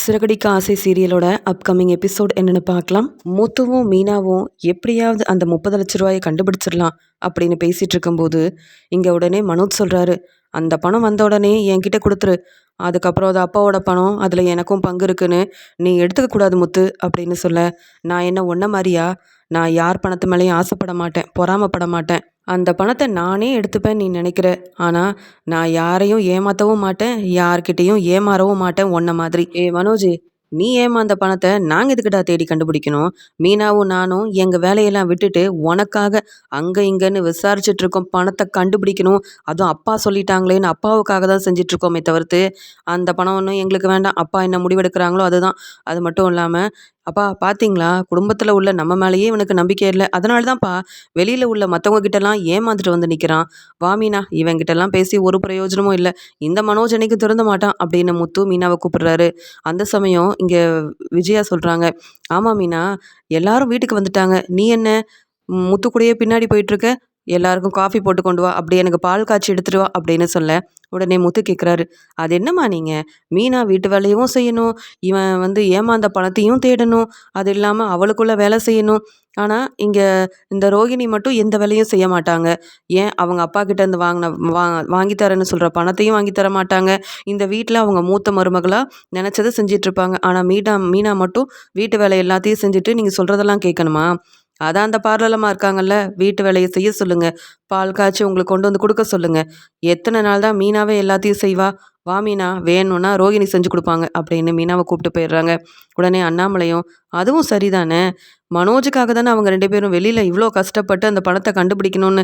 சிறகடிக்க ஆசை சீரியலோட upcoming episode என்னன்னு பார்க்கலாம். முத்துவும் மீனாவும் எப்படியாவது அந்த 30 லட்ச ரூபாயை கண்டுபிடிச்சிடலாம் அப்படின்னு பேசிட்டு இருக்கும்போது இங்க உடனே மனோஜ் சொல்றாரு, அந்த பணம் வந்த உடனே என்கிட்ட கொடுத்துரு. அதுக்கப்புறம் அது அப்பாவோட பணம், அதில் எனக்கும் பங்கு இருக்குன்னு நீ எடுத்துக்க கூடாது முத்து அப்படின்னு சொல்ல, நான் என்ன ஒன்ன மாதிரியா? நான் யார் பணத்து மேலேயும் ஆசைப்பட மாட்டேன், பொறாமப்பட மாட்டேன். அந்த பணத்தை நானே எடுத்துப்பேன் நீ நினைக்கிற. ஆனால் நான் யாரையும் ஏமாற்றவும் மாட்டேன், யார்கிட்டேயும் ஏமாறவும் மாட்டேன் உன்ன மாதிரி. மனோஜ், நீ ஏமாந்த பணத்தை நாங்கள் எதுக்குடா தேடி கண்டுபிடிக்கணும்? மீனாவும் நானும் எங்கள் வேலையெல்லாம் விட்டுட்டு உனக்காக அங்கே இங்கேன்னு விசாரிச்சுட்டு இருக்கோம். பணத்தை கண்டுபிடிக்கணும், அதுவும் அப்பா சொல்லிட்டாங்களேன்னு அப்பாவுக்காக தான் செஞ்சுட்டு இருக்கோமே தவிர்த்து அந்த பணம் ஒன்றும் எங்களுக்கு வேண்டாம். அப்பா என்ன முடிவெடுக்கிறாங்களோ அதுதான். அது மட்டும் இல்லாமல், அப்பா பார்த்தீங்களா, குடும்பத்தில் உள்ள நம்ம மேலேயே இவனுக்கு நம்பிக்கை இல்லை, அதனால தான்ப்பா வெளியில் உள்ள மற்றவங்க கிட்டலாம் ஏமாந்துட்டு வந்து நிற்கிறான். வாமீனா, இவங்கிட்டலாம் பேசி ஒரு பிரயோஜனமும் இல்லை. இந்த மனோஜ் அன்னைக்கு திறந்த மாட்டான் அப்படின்னு முத்து மீனாவை கூப்பிடுறாரு. அந்த சமயம் இங்கே விஜயா சொல்கிறாங்க, ஆமாம் மீனா, எல்லாரும் வீட்டுக்கு வந்துட்டாங்க, நீ என்ன முத்து கூடயே பின்னாடி போயிட்டுருக்க? எல்லாருக்கும் காஃபி போட்டு கொண்டு வா, அப்படி எனக்கு பால் காய்ச்சி எடுத்துட்டு வா அப்படின்னு சொல்ல, உடனே முத்து கேட்குறாரு, அது என்னம்மா நீங்கள், மீனா வீட்டு வேலையும் செய்யணும், இவன் ஏமாந்த பணத்தையும் தேடணும், அது இல்லாமல் அவளுக்குள்ள வேலை செய்யணும். ஆனால் இங்கே இந்த ரோகிணி மட்டும் எந்த வேலையும் செய்ய மாட்டாங்க. ஏன் அவங்க அப்பா கிட்டேருந்து வாங்கி தரேன்னு சொல்கிற பணத்தையும் வாங்கி தர மாட்டாங்க. இந்த வீட்டில் அவங்க மூத்த மருமகளாக நினச்சதை செஞ்சிட்ருப்பாங்க. ஆனால் மீனா மீனா மட்டும் வீட்டு வேலை எல்லாத்தையும் செஞ்சுட்டு நீங்கள் சொல்கிறதெல்லாம் கேட்கணுமா? அதான் அந்த பார்லரம்மா இருக்காங்கல்ல, வீட்டு வேலையை செய்ய சொல்லுங்க, பால் காய்ச்சி உங்களுக்கு கொண்டு வந்து கொடுக்க சொல்லுங்க. எத்தனை நாள் தான் மீனாவே எல்லாத்தையும் செய்வா? வா மீனா, வேணும்னா ரோகிணி செஞ்சு கொடுப்பாங்க அப்படின்னு மீனாவை கூப்பிட்டு போயிடுறாங்க. உடனே அண்ணாமலையும், அதுவும் சரிதானே, மனோஜுக்காக தானே அவங்க 2 பேரும் வெளியில் இவ்வளோ கஷ்டப்பட்டு அந்த பணத்தை கண்டுபிடிக்கணும்னு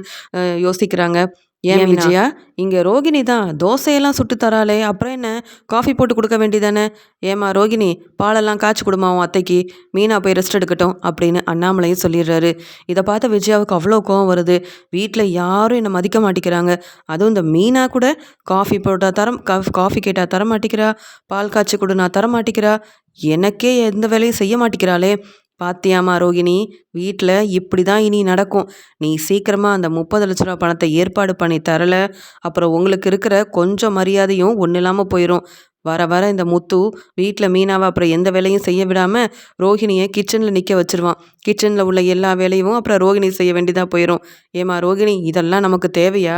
யோசிக்கிறாங்க. ஏன் விஜயா, இங்கே ரோகிணி தான் தோசையெல்லாம் சுட்டு தராளே, அப்புறம் என்ன, காஃபி போட்டு கொடுக்க வேண்டியதானே? ஏமா ரோகிணி, பாலெல்லாம் காய்ச்சி கொடுமா உன் அத்தைக்கு, மீனா போய் ரெஸ்ட் எடுக்கட்டும் அப்படின்னு அண்ணாமலையும் சொல்லிடுறாரு. இதை பார்த்த விஜயாவுக்கு அவ்வளோ கோவம் வருது. வீட்டில் யாரும் என்னை மதிக்க மாட்டேங்கிறாங்க, அதுவும் இந்த மீனா கூட காஃபி போட்டால் காஃபி கேட்டால் தர மாட்டேங்கிறா, பால் காய்ச்சி கொடு நான் தர மாட்டேங்கிறா, எனக்கே எந்த வேலையும் செய்ய மாட்டேங்கிறாளே. பாத்தியாமா ரோகிணி, வீட்டில் இப்படி தான் இனி நடக்கும். நீ சீக்கிரமாக அந்த 30 லட்ச ரூபா பணத்தை ஏற்பாடு பண்ணி தரல, அப்புறம் உங்களுக்கு இருக்கிற கொஞ்சம் மரியாதையும் ஒன்றும் இல்லாமல் போயிடும். வர வர இந்த முத்து வீட்டில் மீனாவை அப்புறம் எந்த வேலையும் செய்ய விடாமல் ரோகிணியை கிச்சனில் நிற்க வச்சிருவான். கிச்சனில் உள்ள எல்லா வேலையும் அப்புறம் ரோகிணி செய்ய வேண்டியதாக போயிடும். ஏமா ரோகிணி, இதெல்லாம் நமக்கு தேவையா?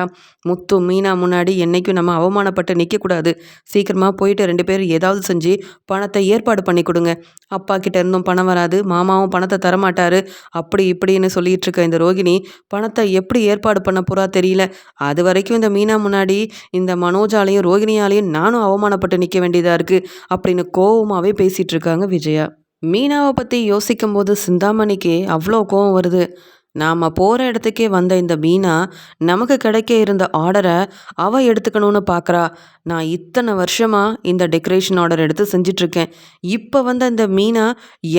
முத்து மீனா முன்னாடி என்றைக்கும் நம்ம அவமானப்பட்டு நிற்கக்கூடாது. சீக்கிரமாக போயிட்டு 2 பேரும் ஏதாவது செஞ்சு பணத்தை ஏற்பாடு பண்ணி கொடுங்க. அப்பா கிட்ட இருந்தும் பணம் வராது, மாமாவும் பணத்தை தரமாட்டாரு, அப்படி இப்படின்னு சொல்லிட்டு இருக்க இந்த ரோகிணி பணத்தை எப்படி ஏற்பாடு பண்ண போறா தெரியல. அது வரைக்கும் இந்த மீனா முன்னாடி இந்த மனோஜாலையும் ரோகிணியாலையும் நானும் அவமானப்பட்டு நிற்க வேண்டியதா இருக்கு அப்படின்னு கோவமாவே பேசிட்டு இருக்காங்க விஜயா. மீனாவை பத்தி யோசிக்கும் போது சிந்தாமணிக்கு அவ்வளோ கோவம் வருது. நாம் போகிற இடத்துக்கே வந்த இந்த மீனா நமக்கு கிடைக்க இருந்த ஆர்டரை அவள் எடுத்துக்கணும்னு பார்க்குறா. நான் இத்தனை வருஷமாக இந்த டெக்கரேஷன் ஆர்டர் எடுத்து செஞ்சிட்ருக்கேன். இப்போ இந்த மீனா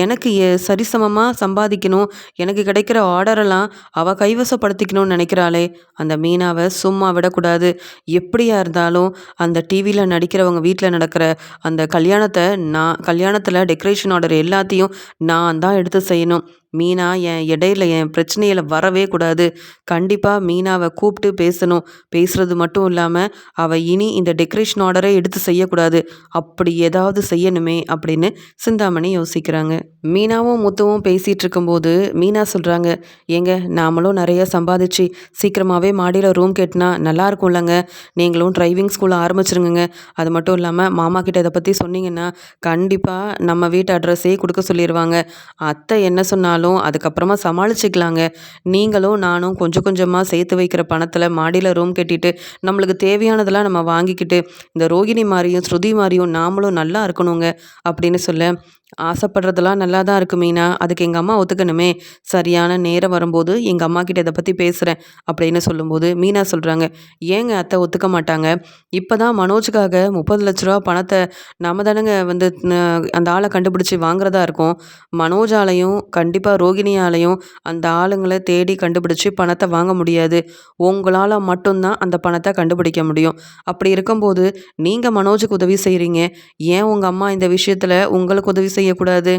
எனக்கு சரிசமமாக சம்பாதிக்கணும், எனக்கு கிடைக்கிற ஆர்டரெல்லாம் அவள் கைவசப்படுத்திக்கணும்னு நினைக்கிறாளே. அந்த மீனாவை சும்மா விடக்கூடாது. எப்படியா இருந்தாலும் அந்த டிவியில் நடிக்கிறவங்க வீட்டில் நடக்கிற அந்த கல்யாணத்தில் டெக்கரேஷன் ஆர்டர் எல்லாத்தையும் நான் தான் எடுத்து செய்யணும். மீனா இடையில என் பிரச்சனையில் வரவே கூடாது. கண்டிப்பாக மீனாவை கூப்பிட்டு பேசணும். பேசுகிறது மட்டும் இல்லாமல் அவள் இனி இந்த டெக்கரேஷன் ஆர்டரை எடுத்து செய்யக்கூடாது. அப்படி ஏதாவது செய்யணுமே அப்படின்னு சிந்தாமணி யோசிக்கிறாங்க. மீனாவும் முத்துவும் பேசிகிட்டு இருக்கும்போது மீனா சொல்கிறாங்க, ஏங்க நாமளும் நிறைய சம்பாதிச்சு சீக்கிரமாகவே மாடியில் ரூம் கேட்டினா நல்லா இருக்கும்லங்க. நீங்களும் டிரைவிங் ஸ்கூல் ஆரம்பிச்சிருங்க. அது மட்டும் இல்லாமல் மாமா கிட்ட இதை பற்றி சொன்னீங்கன்னா கண்டிப்பாக நம்ம வீட்டு அட்ரஸே கொடுக்க சொல்லிடுவாங்க. அத்தை என்ன சொன்னாலும் அதுக்கப்புறமா சமாளிச்சுக்கலாங்க. நீங்களும் நானும் கொஞ்சம் கொஞ்சமாக சேர்த்து வைக்கிற பணத்தில் மாடியில் ரூம் கட்டிட்டு நம்மளுக்கு தேவையானதெல்லாம் நம்ம வாங்கிக்கிட்டு இந்த ரோகிணி மாதிரியும் ஸ்ருதி மாதிரியும் நாமளும் நல்லா இருக்கணுங்க அப்படின்னு சொல்ல, ஆசைப்படுறதெல்லாம் நல்லா தான் இருக்கு மீனா, அதுக்கு எங்கள் அம்மா ஒத்துக்கணுமே. சரியான நேரம் வரும்போது எங்கள் அம்மா கிட்ட இதை பற்றி பேசுகிறேன் அப்படின்னு சொல்லும்போது மீனா சொல்கிறாங்க, ஏங்க அத்தை ஒத்துக்க மாட்டாங்க? இப்போ தான் மனோஜுக்காக 30 லட்ச ரூபா பணத்தை நம்ம தானேங்க அந்த ஆளை கண்டுபிடிச்சி வாங்குறதா இருக்கும். மனோஜாலையும் கண்டிப்பாக ரோகிணியாலையும் அந்த ஆளுங்களை தேடி கண்டுபிடிச்சி பணத்தை வாங்க முடியாது. உங்களால் மட்டும்தான் அந்த பணத்தை கண்டுபிடிக்க முடியும். அப்படி இருக்கும்போது நீங்கள் மனோஜுக்கு உதவி செய்கிறீங்க, ஏன் உங்கள் அம்மா இந்த விஷயத்தில் உங்களுக்கு உதவி செய்யக்கூடாது?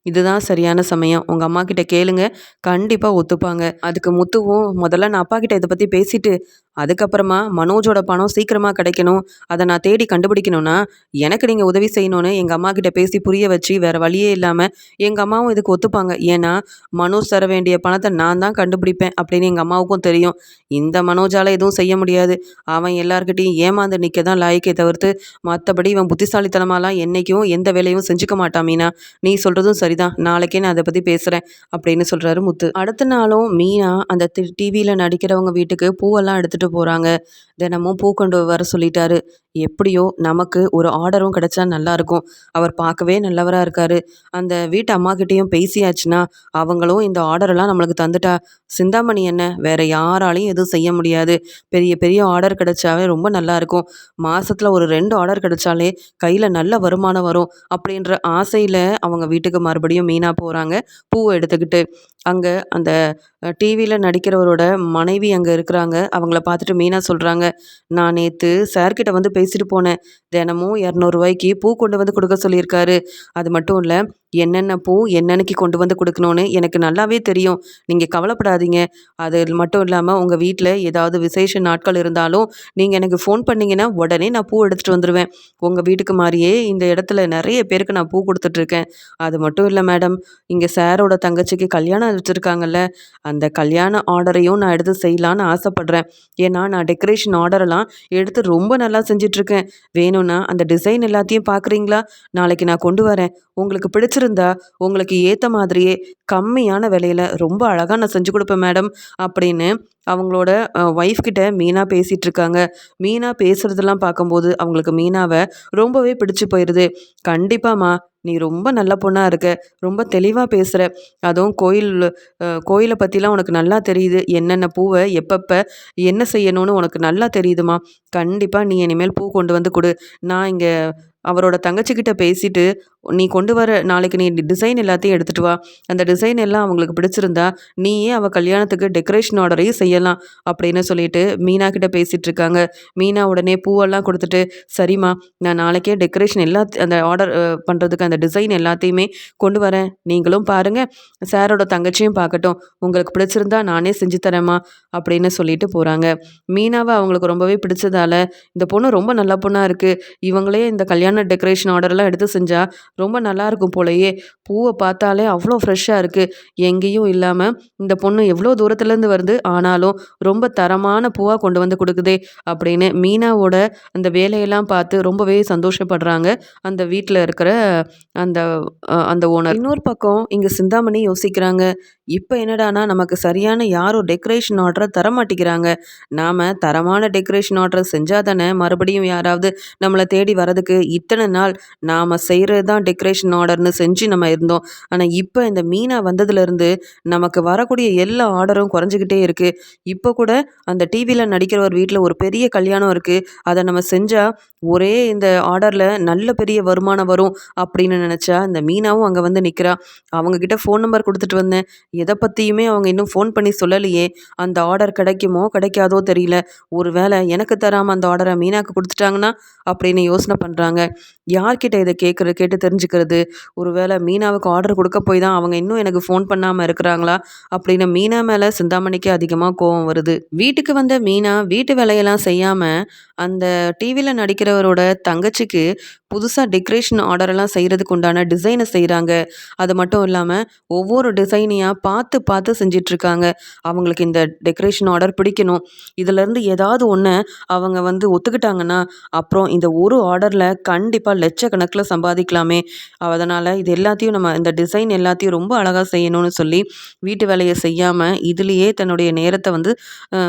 இதுதான் சரியான சமயம். உங்க அம்மாகிட்ட கேளுங்க. கண்டிப்பா ஒத்துப்பாங்க. அதுக்கு முத்துவும் முதல்ல நான் அப்பாகிட்ட இத பத்தி பேசிட்டு, அதுக்கப்புறமா மனோஜோட பணம் சீக்கிரமா கிடைக்கணும். அத நான் தேடி கண்டுபிடிக்கணும்னா, எனக்கு நீங்க உதவி செய்யணும்னு எங்க அம்மாகிட்ட பேசி புரிய வச்சு, வேற வழியே இல்லாம எங்க அம்மாவும் இதுக்கு ஒத்துப்பாங்க. ஏன்னா, மனோஜ் தர வேண்டிய பணத்த நான் தான் கண்டுபிடிப்பேன் அப்படின்னு எங்க அம்மாவுக்கும் தெரியும். இந்த மனோஜால எதுவும் செய்ய முடியாது. அவன் எல்லார்கிட்டயும் ஏமாந்து நிக்க தான் லாயக்கே தவிர்த்து, மத்தபடி இவன் புத்திசாலித்தனமாலாம் என்னைக்கும் எந்த வேலையும் செஞ்சுக்க மாட்டான் மீனா. நீ சொல்றதும் சரிதான். நாளைக்கே நான் அத பத்தி பேசுறேன் அப்படின்னு சொல்றாரு முத்து. அடுத்த நாளும் மீனா அந்த டிவியில நடிக்கிறவங்க வீட்டுக்கு பூவெல்லாம் எடுத்துட்டு போறாங்க. தினமும் பூ கொண்டு வர சொல்லிட்டாரு. எப்படியோ நமக்கு ஒரு ஆர்டரும் கிடைச்சா நல்லாயிருக்கும். அவர் பார்க்கவே நல்லவரா இருக்காரு. அந்த வீட்டு அம்மாகிட்டயும் பேசியாச்சுன்னா, அவங்களும் இந்த ஆர்டரெல்லாம் நம்மளுக்கு தந்துட்டா, சிந்தாமணி என்ன வேற யாராலயும் எதுவும் செய்ய முடியாது. பெரிய பெரிய ஆர்டர் கிடைச்சாவே ரொம்ப நல்லாயிருக்கும். மாசத்துல ஒரு 2 ஆர்டர் கிடைச்சாலே கையில நல்ல வருமானம் வரும். அப்படின்ற ஆசையில அவங்க வீட்டுக்கு மறுபடியும் மீனா போறாங்க. பூவ எடுத்துக்கிட்டு. அங்க அந்த டிவியில நடிக்கிறவரோட மனைவி அங்க இருக்கிறாங்க. அவங்கள பார்த்துட்டு மீனா சொல்றாங்க, "நான் நேத்து சார் கிட்ட வந்து பேசிட்டு போனேன். தினமும் ரூ. 200 பூ கொண்டு வந்து குடுக்க சொல்லியிருக்காரு. அது மட்டும் இல்ல, என்னென்ன பூ என்னன்னைக்கு கொண்டு வந்து குடுக்கணும்னு எனக்கு நல்லாவே தெரியும். நீங்க கவலைப்படாதீங்க. அது மட்டும் இல்லாம உங்க வீட்ல ஏதாவது விசேஷ நாட்கள் இருந்தாலும், நீங்க எனக்கு ஃபோன் பண்ணீங்கன்னா, உடனே நான் பூ எடுத்துட்டு வந்துருவேன். உங்க வீட்டுக்கு மாரியே இந்த இடத்துல நெறைய பேருக்கு நான் பூ குடுத்துட்ருக்கேன். அது மட்டும் இல்ல மேடம், இங்க சாரோட தங்கச்சிக்கு கல்யாணம் வச்சிருக்காங்கல்ல, அந்த கல்யாண ஆர்டரையும் நான் எடுத்து செய்யலான்னு ஆசைப்படுறேன். ஏன்னா, நான் டெக்கரேஷன் ஆர்டரெல்லாம் எடுத்து ரொம்ப நல்லா செஞ்சுட்ருக்கேன். வேணும்னா அந்த டிசைன் எல்லாத்தையும் பார்க்குறீங்களா? நாளைக்கு நான் கொண்டு வரேன். உங்களுக்கு பிடிச்சிருந்தா, உங்களுக்கு ஏத்த மாதிரியே கம்மியான விலையில ரொம்ப அழகா நான் செஞ்சு குடுப்பேன் மேடம். அப்படின்னு அவங்களோட ஒய்ஃப் கிட்ட மீனா பேசிட்டுருக்காங்க. மீனா பேசுறதெல்லாம் பார்க்கும்போது, அவங்களுக்கு மீனாவ ரொம்பவே பிடிச்சு போயிருது. "கண்டிப்பாம்மா, நீ ரொம்ப நல்ல பொண்ணா இருக்க. ரொம்ப தெளிவா பேசுற. அதுவும் கோயில பத்திலாம் உனக்கு நல்லா தெரியுது. என்னென்ன பூவ எப்பப்ப என்ன செய்யணும்னு உனக்கு நல்லா தெரியுதும்மா. கண்டிப்பா நீ இனிமேல் பூ கொண்டு வந்து குடு. நான் இங்க அவரோட தங்கச்சிகிட்ட பேசிட்டு, நீ கொண்டு வர நாளைக்கு நீ டிசைன் எல்லாத்தையும் எடுத்துட்டு வா. அந்த டிசைன் எல்லாம் அவங்களுக்கு பிடிச்சிருந்தா, நீயே அவ கல்யாணத்துக்கு டெக்கரேஷன் ஆர்டரையும் செய்யலாம்." அப்படின்னு சொல்லிட்டு மீனா கிட்ட பேசிட்டு இருக்காங்க. மீனா உடனே பூவெல்லாம் குடுத்துட்டு, "சரிம்மா, நான் நாளைக்கே டெக்கரேஷன் அந்த ஆர்டர் பண்றதுக்கு அந்த டிசைன் எல்லாத்தையுமே கொண்டு வரேன். நீங்களும் பாருங்க. சாரோட தங்கச்சியும் பார்க்கட்டும். உங்களுக்கு பிடிச்சிருந்தா நானே செஞ்சு தரேன்ம்மா." அப்படின்னு சொல்லிட்டு போறாங்க. மீனாவ அவங்களுக்கு ரொம்பவே பிடிச்சதால, "இந்த பொண்ணு ரொம்ப நல்ல பொண்ணா இருக்கு. இவங்களே இந்த கல்யாண டெக்கரேஷன் ஆர்டர்லாம் எடுத்து செஞ்சா ரொம்ப நல்லாயிருக்கும் போலயே. பூவ பார்த்தாலே அவ்வளோ ஃப்ரெஷ்ஷா இருக்கு. எங்கேயும் இல்லாம இந்த பொண்ணு எவ்வளோ தூரத்துலேருந்து வருது. ஆனாலும் ரொம்ப தரமான பூவா கொண்டு வந்து குடுக்குதே." அப்படின்னு மீனாவோட அந்த வேலையெல்லாம் பார்த்து ரொம்பவே சந்தோஷப்படுறாங்க. அந்த வீட்ல இருக்கிற அந்த அந்த ஓனர். இன்னொரு பக்கம் இங்க சிந்தாமணி யோசிக்கிறாங்க. இப்ப என்னடான்னா நமக்கு சரியான யாரும் டெக்கரேஷன் ஆர்டர தரமாட்டேங்கிறாங்க. நாம தரமான டெக்கரேஷன் ஆர்டர் செஞ்சா தானே மறுபடியும் யாராவது நம்மள தேடி வரதுக்கு இத்தன நாள் நாம செய்றது தான் டெக்கரேஷன் ஆர்டர்ன்னு செஞ்சு நம்ம இருந்தோம். ஆனா, இப்ப இந்த மீனா வந்ததுலேருந்து நமக்கு வரக்கூடிய எல்லா ஆர்டரும் குறைஞ்சுக்கிட்டே இருக்கு. இப்போ கூட அந்த டிவில நடிக்கிற ஒரு வீட்ல ஒரு பெரிய கல்யாணம் இருக்கு. அத நம்ம செஞ்சா ஒரே இந்த ஆர்டர்ல நல்ல பெரிய வருமானம் வரும் அப்படின்னு நினைச்சா, இந்த மீனாவும் அங்க வந்து நிக்கிறா. அவங்க கிட்ட ஃபோன் நம்பர் குடுத்துட்டு வந்தேன். எத பத்தியுமே அவங்க இன்னும் ஃபோன் பண்ணி சொல்லலையே. அந்த ஆர்டர் கிடைக்குமோ, கிடைக்காதோ தெரியல. ஒருவேள எனக்கு தராம அந்த ஆர்டர மீனாக்கு குடுத்துட்டாங்கன்னா, அப்படின்னு யோசனை பண்றாங்க. யார்கிட்ட இத கேட்டு தெரிஞ்சுக்கிறது? ஒருவேள மீனாவுக்கு ஆர்டர் குடுக்க போய் தான் அவங்க இன்னும் எனக்கு ஃபோன் பண்ணாம இருக்கிறாங்களா? அப்படின்னு மீனா மேல சிந்தாமணிக்கு அதிகமா கோவம் வருது. வீட்டுக்கு வந்த மீனா வீட்டு வேலையெல்லாம் செய்யாம, அந்த டிவில நடிக்கிறவரோட தங்கச்சிக்கு புதுசா டெக்கரேஷன் ஆர்டரெல்லாம் செய்றதுக்கு உண்டான டிசைன செய்றாங்க. அது மட்டும் இல்லாம, ஒவ்வொரு டிசைனையா பார்த்து பார்த்து செஞ்சுட்ருக்காங்க. அவங்களுக்கு இந்த டெக்கரேஷன் ஆர்டர் பிடிக்கணும். இதுலேருந்து ஏதாவது ஒண்ண அவங்க வந்து ஒத்துக்கிட்டாங்கன்னா, அப்புறம் இந்த ஒரு ஆர்டர்ல கண்டிப்பா லட்சக்கணக்கில சம்பாதிக்கலாமே. அதனால இது எல்லாத்தையும் நம்ம இந்த டிசைன் எல்லாத்தையும் ரொம்ப அழகா செய்யணும்னு சொல்லி, வீட்டு வேலைய செய்யாம இதிலேயே தன்னுடைய நேரத்த வந்து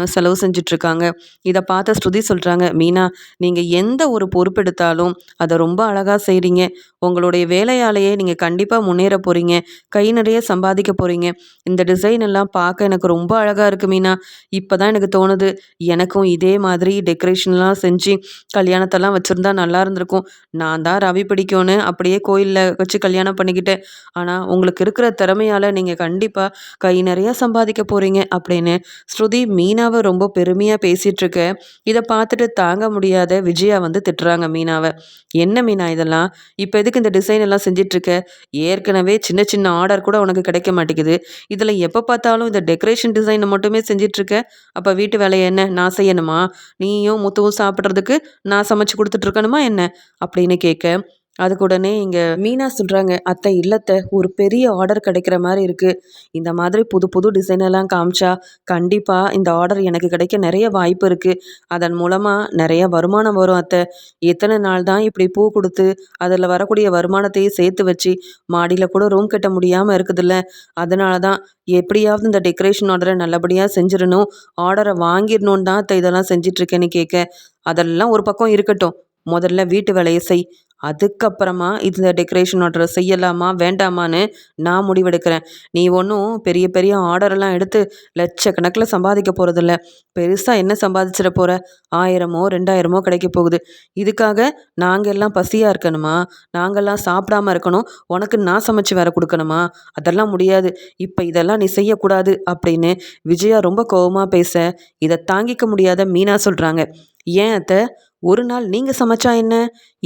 செலவு செஞ்சுட்ருக்காங்க. இத பார்த்த ஸ்ருதி சொல்றாங்க, "மீனா, நீங்க எந்த ஒரு பொறுப்பெடுத்தாலும் அத ரொம்ப அழகா செய்றீங்க. உங்களுடைய வேலையாலேயே நீங்க கண்டிப்பா முன்னேற போறீங்க. கை நிறைய சம்பாதிக்க போறீங்க. இந்த டிசைன் எல்லாம் பார்க்க எனக்கு ரொம்ப அழகா இருக்கு மீனா. இப்பதான் எனக்கு தோணுது, எனக்கும் இதே மாதிரி டெக்கரேஷன்லாம் செஞ்சு கல்யாணத்தெல்லாம் வச்சிருந்தா நல்லா இருந்திருக்கும். நான் தான் ரவி பிடிக்கும்னு அப்படியே கோயில்ல வச்சு கல்யாணம் பண்ணிக்கிட்டேன். ஆனா உங்களுக்கு இருக்கிற திறமையால நீங்க கண்டிப்பா கை நிறைய சம்பாதிக்க போறீங்க." அப்படின்னு ஸ்ருதி மீனாவ ரொம்ப பெருமையா பேசிட்டு இருக்க, இத பார்த்துட்டு தாங்க முடியாத விஜயா வந்து வந்து திட்டுறாங்க மீனாவை. என்ன மீனா இதெல்லாம்? இப்போ எதுக்கு இந்த டிசைன் எல்லாம் செஞ்சிட்ருக்க? ஏற்கனவே சின்ன சின்ன ஆர்டர் கூட உனக்கு கிடைக்க மாட்டேங்குது. இதில் எப்போ பார்த்தாலும் இந்த டெக்கரேஷன் டிசைனை மட்டுமே செஞ்சிட்ருக்க. அப்போ வீட்டு வேலையை என்ன நான் செய்யணுமா? நீயும் முத்துவும் சாப்பிட்றதுக்கு நான் சமைச்சு கொடுத்துட்ருக்கணுமா என்ன? அப்படின்னு கேட்க, அதுக்கு உடனே இங்கே மீனா சொல்கிறாங்க, அத்தை இல்லத்தை ஒரு பெரிய ஆர்டர் கிடைக்கிற மாதிரி இருக்குது. இந்த மாதிரி புது புது டிசைனெல்லாம் காமிச்சா கண்டிப்பாக இந்த ஆர்டர் எனக்கு கிடைக்க நிறைய வாய்ப்பு இருக்குது. அதன் மூலமாக நிறைய வருமானம் வரும் அத்தை. எத்தனை நாள் தான் இப்படி பூ கொடுத்து அதில் வரக்கூடிய வருமானத்தையும் சேர்த்து வச்சு மாடியில் கூட ரூம் கட்ட முடியாமல் இருக்குதுல்ல. அதனால தான் எப்படியாவது இந்த டெக்கரேஷன் ஆர்டரை நல்லபடியாக செஞ்சிடணும், ஆர்டரை வாங்கிடணுன்னு தான் அத்தை இதெல்லாம் செஞ்சிட்ருக்கேன்னு கேட்க, அதெல்லாம் ஒரு பக்கம் இருக்கட்டும், முதல்ல வீட்டு வேலையை செய். அதுக்கப்புறமா இந்த டெக்கரேஷன் ஆர்டரை செய்யலாமா வேண்டாமான்னு நான் முடிவெடுக்கிறேன். நீ ஒன்றும் பெரிய பெரிய ஆர்டரெல்லாம் எடுத்து லட்சக்கணக்கில் சம்பாதிக்க போகிறதில்ல. பெருசாக என்ன சம்பாதிச்சிட போகிற? 1000மோ 2000மோ கிடைக்க போகுது. இதுக்காக நாங்கள் எல்லாம் பசியாக இருக்கணுமா? நாங்கள்லாம் சாப்பிடாம இருக்கணும், உனக்கு நான் சமைச்சு வேற கொடுக்கணுமா? அதெல்லாம் முடியாது. இப்போ இதெல்லாம் நீ செய்யக்கூடாது அப்படின்னு விஜயா ரொம்ப கோவமாக பேச, இதை தாங்கிக்க முடியாத மீனா சொல்கிறாங்க, ஏன் அத்தை? ஒரு நாள் நீங்கள் சமைச்சா என்ன?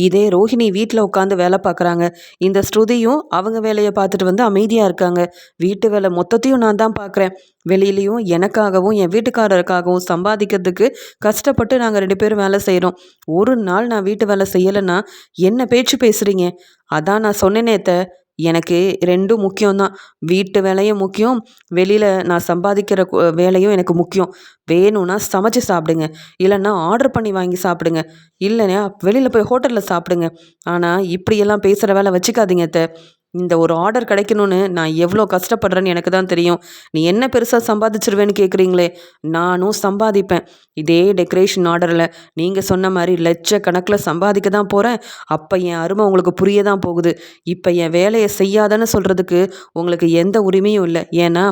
இதே ரோஹிணி வீட்டில் உட்காந்து வேலை பார்க்குறாங்க. இந்த ஸ்ருதியும் அவங்க வேலையை பார்த்துட்டு வந்து அமைதியாக இருக்காங்க. வீட்டு வேலை மொத்தத்தையும் நான் தான் பார்க்குறேன். வெளியிலையும் எனக்காகவும் என் வீட்டுக்காரருக்காகவும் சம்பாதிக்கிறதுக்கு கஷ்டப்பட்டு நாங்கள் 2 பேரும் வேலை செய்கிறோம். ஒரு நாள் நான் வீட்டு வேலை செய்யலைன்னா என்ன பேச்சு பேசுகிறீங்க? அதான் நான் சொன்னேனே அத்தை, எனக்கு 2ம் முக்கியம்தான். வீட்டு வேலையும் முக்கியம், வெளியில் நான் சம்பாதிக்கிற வேலையும் எனக்கு முக்கியம். வேணும்னா சமைச்சு சாப்பிடுங்க, இல்லைன்னா ஆர்டர் பண்ணி வாங்கி சாப்பிடுங்க, இல்லைன்னா வெளியில் போய் ஹோட்டலில் சாப்பிடுங்க. ஆனால் இப்படியெல்லாம் பேசுகிற வேலை வச்சுக்காதீங்க அத்தை. இந்த ஒரு ஆர்டர் கிடைக்கணும்னு நான் எவ்வளோ கஷ்டப்படுறேன்னு எனக்கு தான் தெரியும். நீ என்ன பெருசாக சம்பாதிச்சிருவேன்னு கேட்குறீங்களே, நானும் சம்பாதிப்பேன். இதே டெக்கரேஷன் ஆர்டரில் நீங்கள் சொன்ன மாதிரி லட்சக்கணக்கில் சம்பாதிக்க தான் போகிறேன். அப்போ என் அருமை உங்களுக்கு புரிய தான் போகுது. இப்போ என் வேலையை செய்யாதன்னு சொல்கிறதுக்கு உங்களுக்கு எந்த உரிமையும் இல்லை. ஏன்னா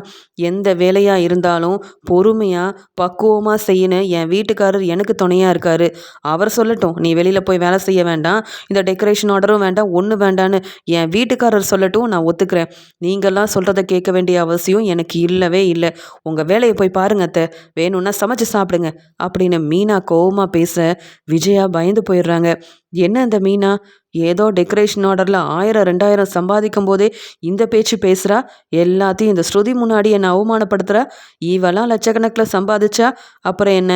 எந்த வேலையாக இருந்தாலும் பொறுமையாக பக்குவமாக செய்யணும். என் வீட்டுக்காரர் எனக்கு துணையாக இருக்கார். அவர் சொல்லட்டும், நீ வெளியில் போய் வேலை செய்ய வேண்டாம், இந்த டெக்கரேஷன் ஆர்டரும் வேண்டாம், ஒன்றும் வேண்டான்னு என் வீட்டுக்காரர் சொல்லட்டும், நான் ஒத்துக்கிறேன். நீங்கள்லாம் சொல்கிறத கேட்க வேண்டிய அவசியம் எனக்கு இல்லவே இல்லை. உங்கள் வேலையை போய் பாருங்க அத்தை, வேணும்னா சமைச்சு சாப்பிடுங்க அப்படின்னு மீனா கோவமாக பேச விஜயா பயந்து போயிடுறாங்க. என்ன அந்த மீனா ஏதோ டெக்கரேஷன் ஆர்டரில் 1000 2000 சம்பாதிக்கும் போதே இந்த பேச்சு பேசுகிறா, எல்லாத்தையும் இந்த ஸ்ருதி முன்னாடி என்னை அவமானப்படுத்துகிறா. இவெல்லாம் லட்சக்கணக்கில் சம்பாதிச்சா அப்புறம் என்ன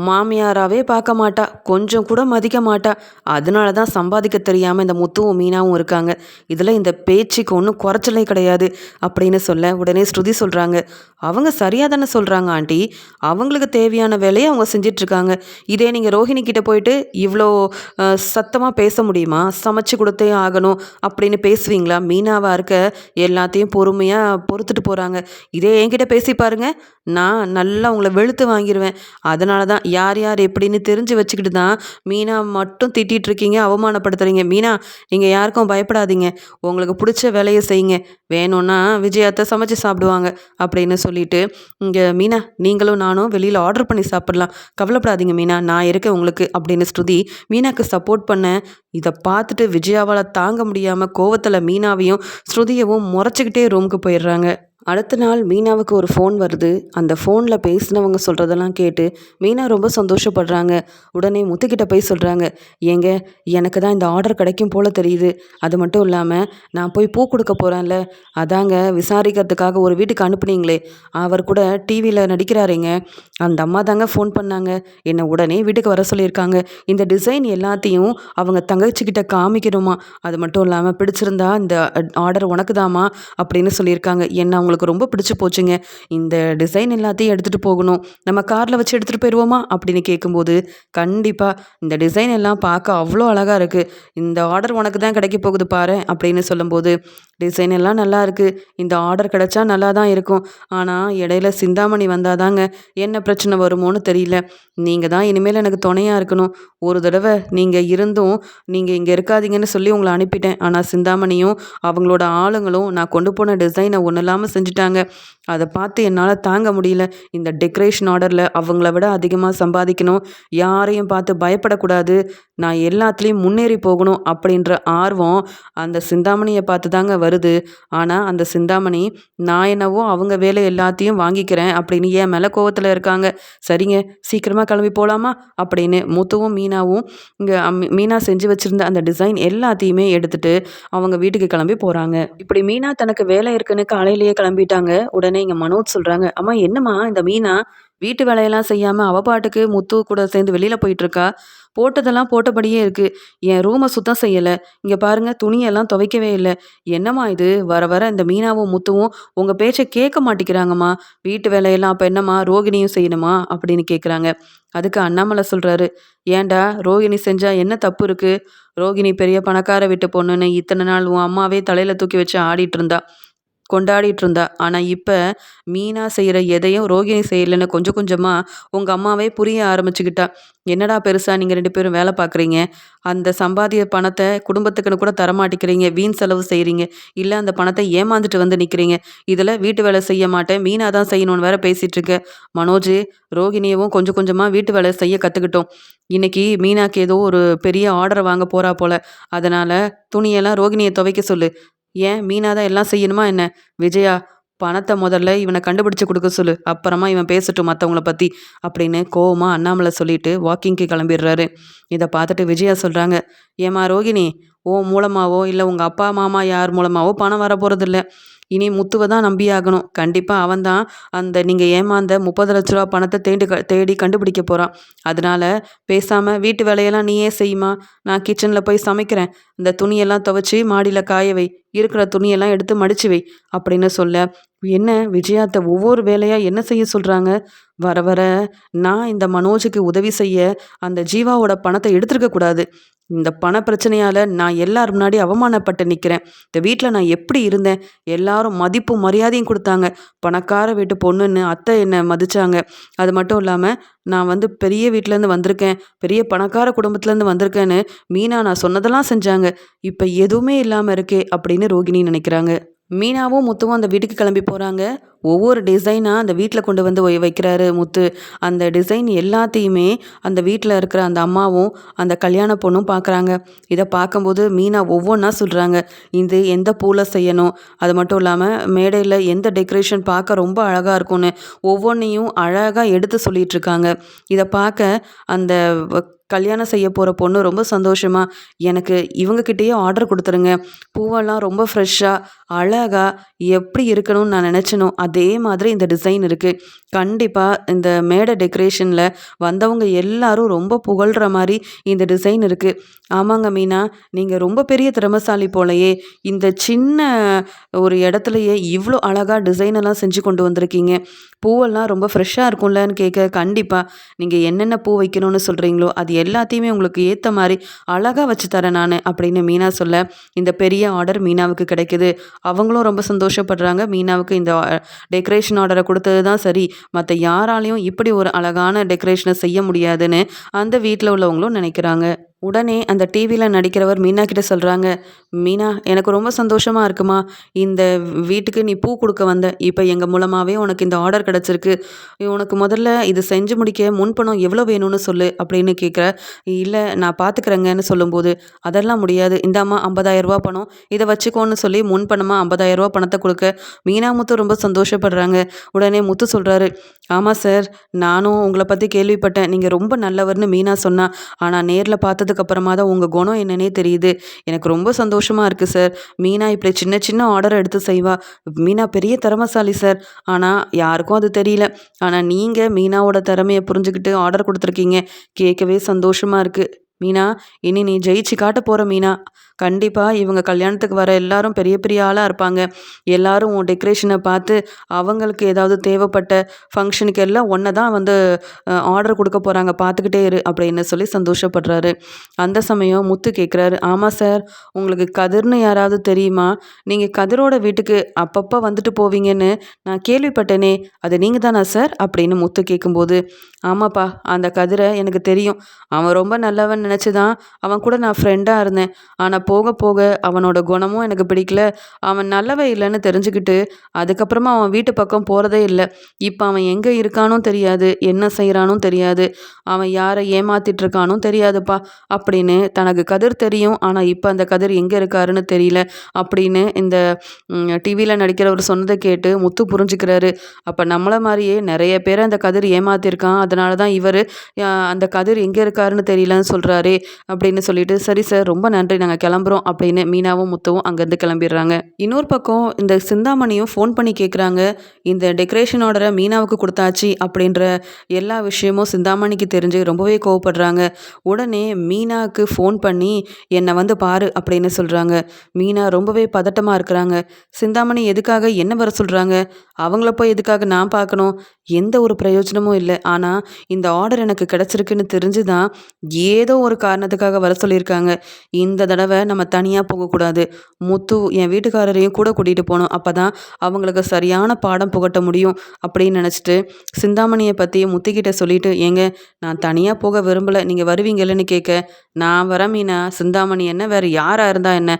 மாமியாராகவே பார்க்க மாட்டா, கொஞ்சம் கூட மதிக்க மாட்டா. அதனால தான் சம்பாதிக்க தெரியாமல் இந்த முத்துவும் மீனாவும் இருக்காங்க. இதில் இந்த பேச்சுக்கு ஒன்றும் குறைச்சலே கிடையாது அப்படின்னு சொல்ல, உடனே ஸ்ருதி சொல்கிறாங்க, அவங்க சரியாக தானே சொல்கிறாங்க ஆண்டி, அவங்களுக்கு தேவையான வேலையை அவங்க செஞ்சிட்ருக்காங்க. இதே நீங்கள் ரோஹிணி கிட்டே போயிட்டு இவ்வளோ சத்தமாக பேச முடியுமா? சமைச்சு கொடுத்தே ஆகணும் அப்படின்னு பேசுவீங்களா? மீனாவாக இருக்க எல்லாத்தையும் பொறுமையாக பொறுத்துட்டு போகிறாங்க. இதே என்கிட்ட பேசி பாருங்க, நான் நல்லா உங்களை வெளுத்து வாங்கிடுவேன். அதனால தான் யார் யார் எப்படின்னு தெரிஞ்சு வச்சுக்கிட்டு தான் மீனா மட்டும் திட்டிகிட்டு இருக்கீங்க, அவமானப்படுத்துகிறீங்க. மீனா, நீங்கள் யாருக்கும் பயப்படாதீங்க, உங்களுக்கு பிடிச்ச வேலையை செய்யுங்க, வேணும்னா விஜயாத்தை சமைச்சு சாப்பிடுவாங்க அப்படின்னு சொல்லிட்டு, இங்கே மீனா நீங்களும் நானும் வெளியில் ஆர்டர் பண்ணி சாப்பிட்லாம், கவலைப்படாதீங்க மீனா, நான் இருக்கேன் உங்களுக்கு அப்படின்னு ஸ்ருதி மீனாக்கு சப்போர்ட் பண்ண, இதை பார்த்துட்டு விஜயாவால் தாங்க முடியாமல் கோவத்தில் மீனாவையும் ஸ்ருதியவும் முறைச்சிக்கிட்டே ரூமுக்கு போயிடுறாங்க. அடுத்த நாள் மீனாவுக்கு ஒரு ஃபோன் வருது. அந்த ஃபோனில் பேசினவங்க சொல்கிறதெல்லாம் கேட்டு மீனா ரொம்ப சந்தோஷப்படுறாங்க. உடனே முத்துக்கிட்ட போய் சொல்கிறாங்க, ஏங்க எனக்கு தான் இந்த ஆர்டர் கிடைக்கும் போல் தெரியுது. அது மட்டும் இல்லாமல் நான் போய் பூ கொடுக்க போகிறேன்ல, அதாங்க விசாரிக்கிறதுக்காக ஒரு வீட்டுக்கு அனுப்புனீங்களே, அவர் கூட டிவியில் நடிக்கிறாருங்க, அந்த அம்மா தாங்க ஃபோன் பண்ணாங்க, என்னை உடனே வீட்டுக்கு வர சொல்லியிருக்காங்க. இந்த டிசைன் எல்லாத்தையும் அவங்க தங்கச்சிக்கிட்ட காமிக்கணுமா, அது மட்டும் இல்லாமல் பிடிச்சிருந்தா இந்த ஆர்டர் உனக்கு தாமா அப்படின்னு சொல்லியிருக்காங்க. என்ன அவங்களுக்கு ரொம்ப பிடிச்சி போச்சுங்க, இந்த டிசைன் எல்லாத்தையும் எடுத்துகிட்டு போகணும், நம்ம காரில் வச்சு எடுத்துகிட்டு போயிடுவோமா அப்படின்னு கேட்கும்போது, கண்டிப்பாக இந்த டிசைன் எல்லாம் பார்க்க அவ்வளோ அழகாக இருக்குது, இந்த ஆர்டர் உனக்கு தான் கிடைக்க போகுது பாரு அப்படின்னு சொல்லும்போது, டிசைன் எல்லாம் நல்லா இருக்குது, இந்த ஆர்டர் கிடைச்சா நல்லா தான் இருக்கும், ஆனால் இடையில சிந்தாமணி வந்தால் தாங்க என்ன பிரச்சனை வருமோன்னு தெரியல, நீங்கள் தான் இனிமேல் எனக்கு துணையாக இருக்கணும். ஒரு தடவை நீங்கள் இருந்தும் நீங்கள் இங்கே இருக்காதீங்கன்னு சொல்லி உங்களை அனுப்பிட்டேன், ஆனால் சிந்தாமணியும் அவங்களோட ஆளுங்களும் நான் கொண்டு போன டிசைனை ஒன்றும் இல்லாமல் செஞ்சுட்டாங்க. அதை பார்த்து என்னால் தாங்க முடியல. இந்த டெக்கரேஷன் ஆர்டரில் அவங்கள விட அதிகமாக சம்பாதிக்கணும், யாரையும் பார்த்து பயப்படக்கூடாது, நான் எல்லாத்துலேயும் முன்னேறி போகணும் அப்படின்ற ஆர்வம் அந்த சிந்தாமணியை பார்த்து தாங்க வருது வருது. ஆனால் அந்த சிந்தாமணி நான் என்னவோ அவங்க வேலை எல்லாத்தையும் வாங்கிக்கிறேன் அப்படின்னு என் மேலே கோவத்தில் இருக்காங்க. சரிங்க, சீக்கிரமாக கிளம்பி போகலாமா அப்படின்னு முத்துவும் மீனாவும் இங்கே மீனா செஞ்சு வச்சுருந்த அந்த டிசைன் எல்லாத்தையுமே எடுத்துட்டு அவங்க வீட்டுக்கு கிளம்பி போகிறாங்க. இப்படி மீனா தனக்கு வேலை இருக்குன்னு காலையிலேயே கிளம்பிட்டாங்க. உடனே இங்கே மனோஜ் சொல்கிறாங்க, அம்மா என்னம்மா இந்த மீனா வீட்டு வேலையெல்லாம் செய்யாமல் அவ பாட்டுக்கு முத்து கூட சேர்ந்து வெளியில் போயிட்டுருக்கா. போட்டதெல்லாம் போட்டபடியே இருக்கு. என் ரூமை சுத்தம் செய்யலை. இங்கே பாருங்க துணியெல்லாம் துவைக்கவே இல்லை. என்னம்மா இது வர வர இந்த மீனாவும் முத்துவும் உங்கள் பேச்சை கேட்க மாட்டேங்கிறாங்கம்மா. வீட்டு வேலையெல்லாம் அப்போ என்னம்மா ரோகிணியும் செய்யணுமா அப்படின்னு கேட்குறாங்க. அதுக்கு அண்ணாமலை சொல்கிறாரு, ஏன்டா ரோகிணி செஞ்சா என்ன தப்பு இருக்கு? ரோகிணி பெரிய பணக்கார வீட்டு பொண்ணுன்னு இத்தனை நாள் உன் அம்மாவே தலையில் தூக்கி வச்சு ஆடிட்டு இருந்தா, கொண்டாடிட்டு இருந்தா. ஆனால் இப்போ மீனா செய்கிற எதையும் ரோகிணி செய்யலைன்னு கொஞ்சம் கொஞ்சமாக உங்கள் அம்மாவே புரிய ஆரம்பிச்சுக்கிட்டா. என்னடா பெருசா நீங்கள் 2 பேரும் வேலை பார்க்குறீங்க? அந்த சம்பாதிய பணத்தை குடும்பத்துக்குன்னு கூட தரமாட்டிக்கிறீங்க. வீண் செலவு செய்கிறீங்க. இல்லை அந்த பணத்தை ஏமாந்துட்டு வந்து நிற்கிறீங்க. இதில் வீட்டு வேலை செய்ய மாட்டேன், மீனா தான் செய்யணும்னு வேற பேசிகிட்டு இருக்க. மனோஜ், ரோகிணியவும் கொஞ்சம் கொஞ்சமாக வீட்டு வேலை செய்ய கற்றுக்கிட்டோம். இன்னைக்கு மீனாக்கு ஏதோ ஒரு பெரிய ஆர்டரை வாங்க போகிறா போல. அதனால் துணியெல்லாம் ரோகிணியை துவைக்க சொல்லு. ஏன் மீனா தான் எல்லாம் செய்யணுமா என்ன? விஜயா, பணத்தை முதல்ல இவனை கண்டுபிடிச்சு கொடுக்க சொல்லு. அப்புறமா இவன் பேசட்டும் மற்றவங்கள பற்றி அப்படின்னு கோவமா அண்ணாமலை சொல்லிட்டு வாக்கிங்க்கு கிளம்பிடுறாரு. இதை பார்த்துட்டு விஜயா சொல்கிறாங்க, ஏம்மா ரோகிணி, ஓ மூலமாவோ இல்லை உங்கள் அப்பா மாமா யார் மூலமாவோ பணம் வர போகிறதில்ல. இனி முத்துவை தான் நம்பியாகணும். கண்டிப்பாக அவன்தான் அந்த நீங்கள் ஏமாந்த 30 லட்ச ரூபா பணத்தை தேடி கண்டுபிடிக்க போகிறான். அதனால பேசாமல் வீட்டு வேலையெல்லாம் நீயே செய்யுமா. நான் கிச்சனில் போய் சமைக்கிறேன். இந்த துணியெல்லாம் துவைச்சி மாடியில் காய வை. இருக்கிற துணியெல்லாம் எடுத்து மடிச்சு வை அப்படின்னு சொல்ல, என்ன விஜயாத்த ஒவ்வொரு வேலையாக என்ன செய்ய சொல்கிறாங்க? வர வர நான் இந்த மனோஜுக்கு உதவி செய்ய அந்த ஜீவாவோட பணத்தை எடுத்துருக்க கூடாது. இந்த பண பிரச்சனையால் நான் எல்லார் முன்னாடி அவமானப்பட்டு நிற்கிறேன். இந்த வீட்டில் நான் எப்படி இருந்தேன்? எல்லாரும் மதிப்பும் மரியாதையும் கொடுத்தாங்க. பணக்கார வீட்டு பொண்ணுன்னு அத்தை என்னை மதித்தாங்க. அது மட்டும் இல்லாமல் நான் வந்து பெரிய வீட்டிலேருந்து வந்திருக்கேன், பெரிய பணக்கார குடும்பத்துலேருந்து வந்திருக்கேன்னு மீனா நான் சொன்னதெல்லாம் செஞ்சாங்க. இப்போ எதுவுமே இல்லாமல் இருக்கே அப்படின்னு ரோகிணி நினைக்கிறாங்க. மீனாவும் முத்துவும் அந்த வீட்டுக்கு கிளம்பி போகிறாங்க. ஒவ்வொரு டிசைனாக அந்த வீட்டில் கொண்டு வந்து வைக்கிறாரு முத்து. அந்த டிசைன் எல்லாத்தையுமே அந்த வீட்டில் இருக்கிற அந்த அம்மாவும் அந்த கல்யாண பொண்ணும் பார்க்குறாங்க. இதை பார்க்கும்போது மீனா ஒவ்வொன்றா சொல்கிறாங்க, இது எந்த பூவில் செய்யணும், அது மட்டும் இல்லாமல் மேடையில் எந்த டெக்கரேஷன் பார்க்க ரொம்ப அழகாக இருக்கும்னு ஒவ்வொன்றையும் அழகாக எடுத்து சொல்லிகிட்ருக்காங்க. இதை பார்க்க அந்த கல்யாணம் செய்ய போகிற பொண்ணு ரொம்ப சந்தோஷமா, எனக்கு இவங்கக்கிட்டேயே ஆர்டர் கொடுத்துருங்க. பூவெல்லாம் ரொம்ப ஃப்ரெஷ்ஷாக அழகாக எப்படி இருக்கணும்னு நான் நினச்சனோ அதே மாதிரி இந்த டிசைன் இருக்குது. கண்டிப்பாக இந்த மேடை டெக்கரேஷனில் வந்தவங்க எல்லாரும் ரொம்ப புகழ்கிற மாதிரி இந்த டிசைன் இருக்குது. ஆமாங்க மீனா, நீங்கள் ரொம்ப பெரிய திறமைசாலி போலையே. இந்த சின்ன ஒரு இடத்துலையே இவ்வளோ அழகாக டிசைன் எல்லாம் செஞ்சு கொண்டு வந்திருக்கீங்க. பூவெல்லாம் ரொம்ப ஃப்ரெஷ்ஷாக இருக்கும்லன்னு கேட்க, கண்டிப்பாக நீங்கள் என்னென்ன பூ வைக்கணும்னு சொல்கிறீங்களோ அது எல்லாத்தையுமே உங்களுக்கு ஏற்ற மாதிரி அழகாக வச்சு தரேன் நான் அப்படின்னு மீனா சொல்ல, இந்த பெரிய ஆர்டர் மீனாவுக்கு கிடைக்குது. அவங்களும் ரொம்ப சந்தோஷப்படுறாங்க. மீனாவுக்கு இந்த டெக்கரேஷன் ஆர்டரை கொடுத்தது தான் சரி, மற்ற யாராலையும் இப்படி ஒரு அழகான டெக்கரேஷனை செய்ய முடியாதுன்னு அந்த வீட்டில் உள்ளவங்களும் நினைக்கிறாங்க. உடனே அந்த டிவியில் நடிக்கிறவர் மீனா கிட்ட சொல்கிறாங்க, மீனா எனக்கு ரொம்ப சந்தோஷமாக இருக்குமா. இந்த வீட்டுக்கு நீ பூ கொடுக்க வந்த, இப்போ எங்கள் மூலமாகவே உனக்கு இந்த ஆர்டர் கிடச்சிருக்கு. உனக்கு முதல்ல இது செஞ்சு முடிக்க முன்பணம் எவ்வளோ வேணும்னு சொல்லு அப்படின்னு கேட்குற. இல்லை நான் பார்த்துக்கிறேங்கன்னு சொல்லும்போது, அதெல்லாம் முடியாது, இந்தாம்மா 50,000 ரூபா பணம், இதை வச்சுக்கோன்னு சொல்லி முன்பணமாக 50,000 ரூபா பணத்தை கொடுக்க மீனா முத்து ரொம்ப சந்தோஷப்படுறாங்க. உடனே முத்து சொல்கிறாரு, ஆமாம் சார், நானும் உங்களை பற்றி கேள்விப்பட்டேன், நீங்கள் ரொம்ப நல்லவர்னு மீனா சொன்னா. ஆனால் நேரில் பார்த்ததுக்கு அப்புறமா தான் உங்கள் குணம் என்னன்னே தெரியுது. எனக்கு ரொம்ப சந்தோஷமாக இருக்குது சார். மீனா இப்படி சின்ன சின்ன ஆர்டர் எடுத்து செய்வா. மீனா பெரிய திறமைசாலி சார். ஆனால் யாருக்கும் அது தெரியல. ஆனால் நீங்கள் மீனாவோட திறமையை புரிஞ்சுக்கிட்டு ஆர்டர் கொடுத்துருக்கீங்க. கேட்கவே சந்தோஷமாக இருக்குது. மீனா, இனி நீ ஜெயிச்சு காட்ட போகிற மீனா. கண்டிப்பாக இவங்க கல்யாணத்துக்கு வர எல்லாரும் பெரிய பெரிய ஆளாக இருப்பாங்க. எல்லாரும் உன் டெக்கரேஷனை பார்த்து அவங்களுக்கு ஏதாவது தேவைப்பட்ட ஃபங்க்ஷனுக்கு எல்லாம் ஒன்றை தான் வந்து ஆர்டர் கொடுக்க போகிறாங்க, பார்த்துக்கிட்டே இரு அப்படின்னு சொல்லி சந்தோஷப்படுறாரு. அந்த சமயம் முத்து கேட்குறாரு, ஆமாம் சார், உங்களுக்கு கதிர்னு யாராவது தெரியுமா? நீங்கள் கதிரோட வீட்டுக்கு அப்பப்போ வந்துட்டு போவீங்கன்னு நான் கேள்விப்பட்டேனே, அது நீங்கள் தானா சார் அப்படின்னு முத்து கேட்கும்போது, ஆமாப்பா, அந்த கதிரை எனக்கு தெரியும். அவன் ரொம்ப நல்லவன் நினச்சி தான் அவன் கூட நான் ஃப்ரெண்டாக இருந்தேன். ஆனால் போக போக அவனோட குணமும் எனக்கு பிடிக்கல. அவன் நல்லவே இல்லைன்னு தெரிஞ்சுக்கிட்டு அதுக்கப்புறமா அவன் வீட்டு பக்கம் போகிறதே இல்லை. இப்போ அவன் எங்கே இருக்கானும் தெரியாது, என்ன செய்கிறானும் தெரியாது, அவன் யாரை ஏமாத்திட்டு இருக்கானும் தெரியாதுப்பா அப்படின்னு தனக்கு கதிர் தெரியும். ஆனால் இப்போ அந்த கதிர் எங்கே இருக்காருன்னு தெரியல அப்படின்னு இந்த டிவியில் நடிக்கிறவர் சொன்னதை கேட்டு முத்து புரிஞ்சுக்கிறாரு. அப்போ நம்மளை மாதிரியே நிறைய பேரை அந்த கதிர் ஏமாத்திருக்கான். அதனால தான் இவர் அந்த கதிர் எங்கே இருக்காருன்னு தெரியலன்னு சொல்கிறாரே அப்படின்னு சொல்லிட்டு, சரி சார் ரொம்ப நன்றி நாங்கள் கிளம்புறோம் அப்படின்னு மீனாவும் முத்துவும் அங்கேருந்து கிளம்பிடுறாங்க. இன்னொரு பக்கம் இந்த சிந்தாமணியும் ஃபோன் பண்ணி கேட்குறாங்க, இந்த டெக்கரேஷன் ஆர்டரை மீனாவுக்கு கொடுத்தாச்சு அப்படின்ற எல்லா விஷயமும் சிந்தாமணிக்கு தெரிஞ்சு ரொம்பவே கோவப்படுறாங்க. உடனே மீனாவுக்கு ஃபோன் பண்ணி என்னை வந்து பாரு அப்படின்னு சொல்கிறாங்க. மீனா ரொம்பவே பதட்டமாக இருக்கிறாங்க. சிந்தாமணி எதுக்காக என்ன வர சொல்கிறாங்க, அவங்கள போய் எதுக்காக நான் பார்க்கணும், எந்த ஒரு பிரயோஜனமும் இல்லை. ஆனால் இந்த ஆர்டர் எனக்கு கிடச்சிருக்குன்னு தெரிஞ்சு தான் ஏதோ ஒரு காரணத்துக்காக வர சொல்லியிருக்காங்க. இந்த தடவை நம்ம தனியாக போகக்கூடாது, முத்து என் வீட்டுக்காரரையும் கூட கூட்டிகிட்டு போகணும், அப்போ தான் அவங்களுக்கு சரியான பாடம் புகட்ட முடியும் அப்படின்னு நினச்சிட்டு சிந்தாமணியை பற்றி முத்துக்கிட்ட சொல்லிட்டு, ஏங்க நான் தனியாக போக விரும்பலை, நீங்கள் வருவீங்கள்னு கேட்க, நான் வர மீனா, சிந்தாமணி என்ன வேறு யாராக இருந்தால் என்ன,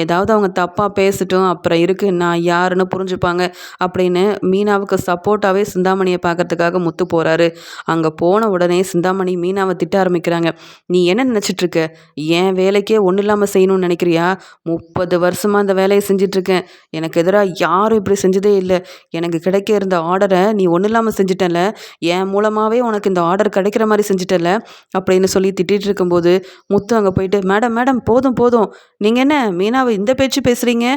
ஏதாவது அவங்க தப்பாக பேசட்டும், அப்புறம் இருக்கு நான் யாருன்னு புரிஞ்சுப்பாங்க அப்படின்னு மீனாவுக்கு சப்போர்ட்டாகவே சிந்தாமணியை பார்க்கறதுக்காக முத்து போகிறாரு. அங்கே போன உடனே சிந்தாமணி மீனாவை திட்ட ஆரம்பிக்கிறாங்க. நீ என்ன நினச்சிட்ருக்க, என் வேலைக்கே ஒன்றும் இல்லாமல் செய்யணும்னு நினைக்கிறியா, 30 வருஷமாக அந்த வேலையை செஞ்சிட்ருக்கேன், எனக்கு எதிராக யாரும் இப்படி செஞ்சதே இல்லை, எனக்கு கிடைக்க இருந்த ஆர்டரை நீ ஒன்றும் இல்லாமல் செஞ்சிட்டல, என் மூலமாகவே உனக்கு இந்த ஆர்டர் கிடைக்கிற மாதிரி செஞ்சிட்டல அப்படின்னு சொல்லி திட்டிகிட்டு இருக்கும்போது முத்து அங்கே போயிட்டு, மேடம் மேடம் போதும் போதும், நீங்கள் என்ன மீனாவை இந்த பேச்சு பேசுகிறீங்க,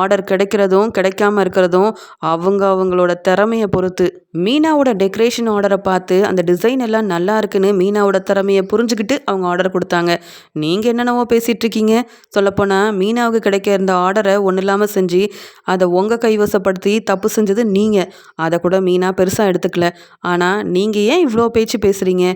ஆர்டர் கிடைக்கிறதும் கிடைக்காம இருக்கிறதும் அவங்களோட திறமையை பொறுத்து. மீனாவோட டெக்கரேஷன் ஆர்டரை பார்த்து அந்த டிசைன் எல்லாம் நல்லா இருக்குன்னு மீனாவோட திறமையை புரிஞ்சுக்கிட்டு அவங்க ஆர்டர் கொடுத்தாங்க. நீங்கள் என்னென்னவோ பேசிகிட்டு இருக்கீங்க, சொல்லப்போனால் மீனாவுக்கு கிடைக்க இருந்த ஆர்டரை ஒன்றும் இல்லாமல் செஞ்சு அதை உங்கள் கைவசப்படுத்தி தப்பு செஞ்சது நீங்கள், அதை கூட மீனா பெருசாக எடுத்துக்கல. ஆனால் நீங்கள் ஏன் இவ்வளோ பேச்சு பேசுகிறீங்க,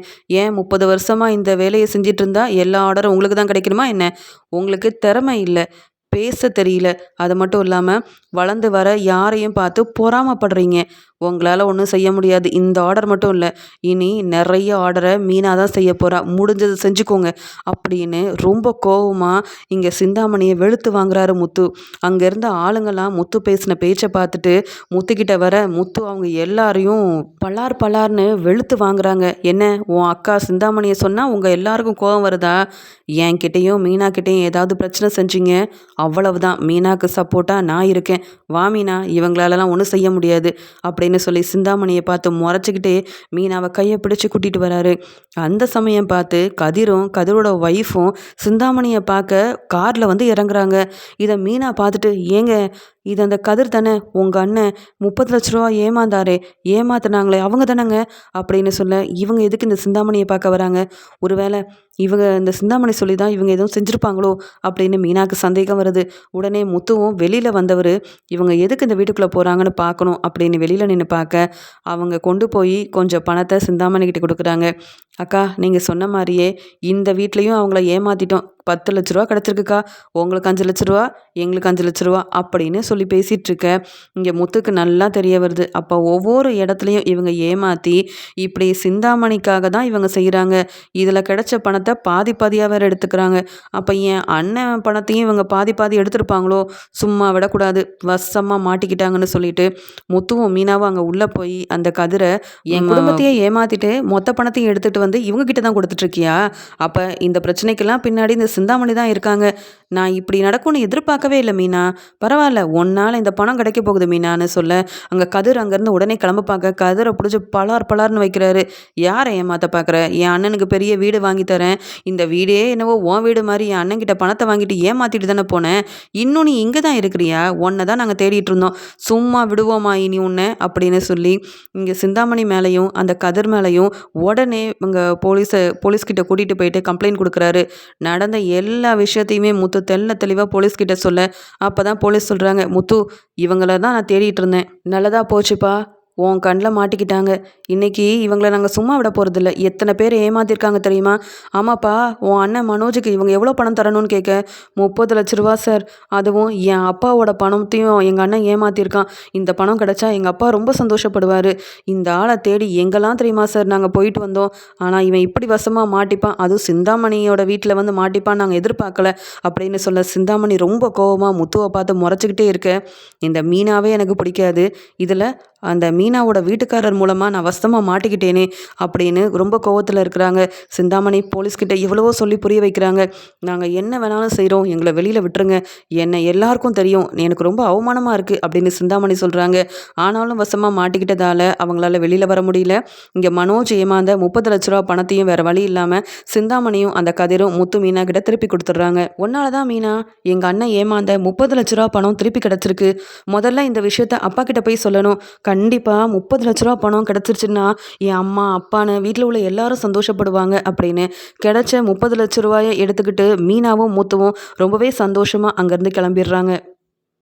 ஏன் 30 வருஷமாக இந்த வேலையை செஞ்சிட்டு இருந்தா எல்லா ஆர்டரும் உங்களுக்கு தான் கிடைக்கணுமா என்ன, உங்களுக்கு திறமை இல்லை, பேச தெரியல, அது மட்டும் இல்லாமல் வளர்ந்து வர யாரையும் பார்த்து பொறாமப்படுறீங்க, உங்களால் ஒன்றும் செய்ய முடியாது. இந்த ஆர்டர் மட்டும் இல்லை, இனி நிறைய ஆர்டரை மீனா தான் செய்ய போகிறா, முடிஞ்சதை செஞ்சுக்கோங்க அப்படின்னு ரொம்ப கோவமாக இங்கே சிந்தாமணியை வெளுத்து வாங்குறாரு முத்து. அங்கே இருந்த ஆளுங்கெல்லாம் முத்து பேசின பேச்சை பார்த்துட்டு முத்துக்கிட்ட வர முத்து அவங்க எல்லாரையும் பலார் பலார்னு வெளுத்து வாங்குறாங்க. என்ன உன் அக்கா சிந்தாமணியை சொன்னால் உங்கள் எல்லாருக்கும் கோவம் வருதா, என்கிட்டையும் மீனா கிட்டேயும் ஏதாவது பிரச்சனை செஞ்சீங்க அவ்வளவுதான், மீனாக்கு சப்போர்ட்டாக நான் இருக்கேன், வா மீனா, இவங்களாலலாம் ஒன்றும் செய்ய முடியாது அப்படின்னு சொல்லி சிந்தாமணியை பார்த்து முறைச்சிக்கிட்டே மீனாவை கையை பிடிச்சி கூட்டிகிட்டு வராரு. அந்த சமயம் பார்த்து கதிரும் கதிரோட ஒய்ஃபும் சிந்தாமணியை பார்க்க காரில் வந்து இறங்குறாங்க. இதை மீனா பார்த்துட்டு, ஏங்க இது அந்த கதிர் தானே, உங்கள் அண்ணன் 30 லட்ச ரூபா ஏமாத்துனாங்களே அவங்க தானேங்க அப்படின்னு சொல்ல, இவங்க எதுக்கு இந்த சிந்தாமணியை பார்க்க வராங்க, ஒருவேளை இவங்க இந்த சிந்தாமணி சொல்லி தான் இவங்க எதுவும் செஞ்சுருப்பாங்களோ அப்படின்னு மீனாக்கு சந்தேகம் வருது. உடனே முத்துவும் வெளியில் வந்தவர் இவங்க எதுக்கு இந்த வீட்டுக்குள்ளே போகிறாங்கன்னு பார்க்கணும் அப்படின்னு வெளியில் நின்று பார்க்க, அவங்க கொண்டு போய் கொஞ்சம் பணத்தை சிந்தாமணிக்கிட்ட கொடுக்குறாங்க. அக்கா நீங்கள் சொன்ன மாதிரியே இந்த வீட்லேயும் அவங்கள ஏமாற்றிட்டோம், 10 லட்ச ரூபா கிடச்சிருக்குக்கா, உங்களுக்கு 5 லட்ச ரூபா, எங்களுக்கு 5 லட்ச ரூபா அப்படின்னு சொல்லி பேசிகிட்டு இருக்க, இங்கே முத்துக்கு நல்லா தெரிய வருது. அப்போ ஒவ்வொரு இடத்துலையும் இவங்க ஏமாற்றி இப்படி சிந்தாமணிக்காக தான் இவங்க செய்கிறாங்க, இதில் கிடைச்ச பணத்தை பாதி பாதியாக வேறு எடுத்துக்கிறாங்க. அப்போ என் அண்ணன் பணத்தையும் இவங்க பாதி பாதி எடுத்துருப்பாங்களோ, சும்மா விடக்கூடாது, வசமாக மாட்டிக்கிட்டாங்கன்னு சொல்லிட்டு முத்துவும் மீனாவும் அங்கே உள்ளே போய் அந்த கதிரை என் குடும்பத்தையே ஏமாற்றிட்டு மொத்த பணத்தையும் எடுத்துகிட்டு வந்து இவங்க கிட்ட தான் கொடுத்துட்ருக்கியா, அப்போ இந்த பிரச்சனைக்கெல்லாம் பின்னாடி இந்த சிந்தாமணி தான் இருக்காங்க, நான் இப்படி நடக்கும்னு எதிர்பார்க்கவே இல்லை மீனா, பரவாயில்ல உன்னால் இந்த பணம் கிடைக்க போகுது மீனான்னு சொல்ல, அங்கே கதிர் அங்கேருந்து உடனே கிளம்ப பார்க்க கதிரை பிடிச்சி பலார் பலார்னு வைக்கிறாரு. யாரை ஏமாற்ற பார்க்குற, என் அண்ணனுக்கு பெரிய வீடு வாங்கி தரேன், இந்த வீடே என்னவோ உன் வீடு மாதிரி என் அண்ணன்கிட்ட பணத்தை வாங்கிட்டு ஏமாற்றிட்டு தானே போனேன், இன்னும் நீ இங்கே தான் இருக்கிறியா, உன்னை தான் நாங்கள் தேடிட்டு இருந்தோம், சும்மா விடுவோமா இனி உன்னை அப்படின்னு சொல்லி இங்கே சிந்தாமணி மேலேயும் அந்த கதிர் மேலேயும் உடனே இங்கே போலீஸ்கிட்ட கூட்டிகிட்டு போயிட்டு கம்ப்ளைண்ட் கொடுக்குறாரு. நடந்த எல்லா விஷயத்தையுமே முத்து தெளிவாக போலீஸ்கிட்ட சொல்ல, அப்போ தான் போலீஸ் சொல்கிறாங்க, முத்து இவங்கள தான் நான் தேடிட்டு இருந்தேன், நல்லதாக போச்சுப்பா, உன் கண்ணில் மாட்டிக்கிட்டாங்க. இன்னைக்கு இவங்கள நாங்கள் சும்மா விட போகிறதில்ல. எத்தனை பேர் ஏமாத்திருக்காங்க தெரியுமா? ஆமாப்பா, உன் அண்ணன் மனோஜுக்கு இவங்க எவ்வளோ பணம் தரணும்னு கேட்க 30 லட்ச ரூபா சார். அதுவும் என் அப்பாவோட பணத்தையும் எங்கள் அண்ணன் ஏமாத்திருக்கான். இந்த பணம் கிடைச்சா எங்கள் அப்பா ரொம்ப சந்தோஷப்படுவார். இந்த ஆளை தேடி எங்கெல்லாம் தெரியுமா சார் நாங்கள் போயிட்டு வந்தோம். ஆனால் இவன் இப்படி வசமாக மாட்டிப்பான், அதுவும் சிந்தாமணியோட வீட்டில் வந்து மாட்டிப்பான் நாங்கள் எதிர்பார்க்கல அப்படின்னு சொல்ல சிந்தாமணி ரொம்ப கோவமாக முத்துவை பார்த்து முறைச்சிக்கிட்டே இருக்க, இந்த மீனாவே எனக்கு பிடிக்காது. இதில் அந்த மீனாவோட வீட்டுக்காரர் மூலமாக நான் வசமாக மாட்டிக்கிட்டேனே அப்படின்னு ரொம்ப கோவத்தில் இருக்கிறாங்க. சிந்தாமணி போலீஸ்கிட்ட எவ்வளவோ சொல்லி புரிய வைக்கிறாங்க. நாங்கள் என்ன வேணாலும் செய்கிறோம், எங்களை வெளியில் விட்டுருங்க. என்னை எல்லாருக்கும் தெரியும், எனக்கு ரொம்ப அவமானமாக இருக்குது அப்படின்னு சிந்தாமணி சொல்கிறாங்க. ஆனாலும் வசமாக மாட்டிக்கிட்டதால் அவங்களால வெளியில் வர முடியல. இங்கே மனோஜ் ஏமாந்த 30 லட்ச ரூபா பணத்தையும் வேறு வழி இல்லாமல் சிந்தாமணியும் அந்த கதிரும் முத்து மீனா கிட்ட திருப்பி கொடுத்துட்றாங்க. ஒன்னால தான் மீனா எங்கள் அண்ணன் ஏமாந்த 30 லட்ச ரூபா பணம் திருப்பி கிடச்சிருக்கு. முதல்ல இந்த விஷயத்த அப்பா கிட்ட போய் சொல்லணும். கண்டிப்பாக 30 லட்ச ரூபா பணம் கிடச்சிருச்சுன்னா என் அம்மா அப்பான்னு வீட்டில் உள்ள எல்லாரும் சந்தோஷப்படுவாங்க அப்படின்னு கிடைச்ச 30 லட்ச ரூபாயை எடுத்துக்கிட்டு மீனாவும் முத்துவும் ரொம்பவே சந்தோஷமாக அங்கேருந்து கிளம்பிடுறாங்க.